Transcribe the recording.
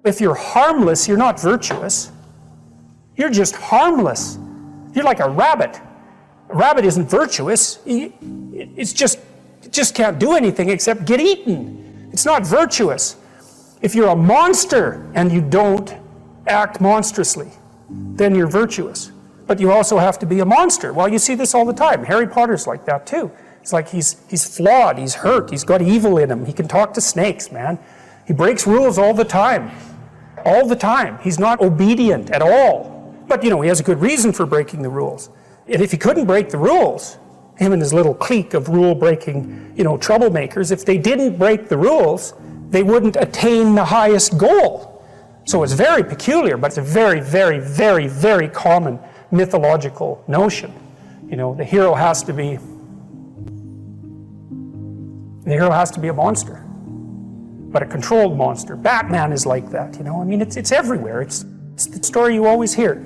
If you're harmless, you're not virtuous. You're just harmless. You're like a rabbit. A rabbit isn't virtuous. It just can't do anything except get eaten. It's not virtuous. If you're a monster and you don't act monstrously, then you're virtuous. But you also have to be a monster. Well, you see this all the time. Harry Potter's like that too. It's like he's flawed, he's hurt, he's got evil in him. He can talk to snakes, man. He breaks rules all the time. All the time. He's not obedient at all. But, he has a good reason for breaking the rules. And if he couldn't break the rules, him and his little clique of rule-breaking, troublemakers, if they didn't break the rules, they wouldn't attain the highest goal. So it's very peculiar, but it's a very, very, very, very common mythological notion. The hero has to be a monster, but a controlled monster. Batman is like that, it's everywhere. It's the story you always hear.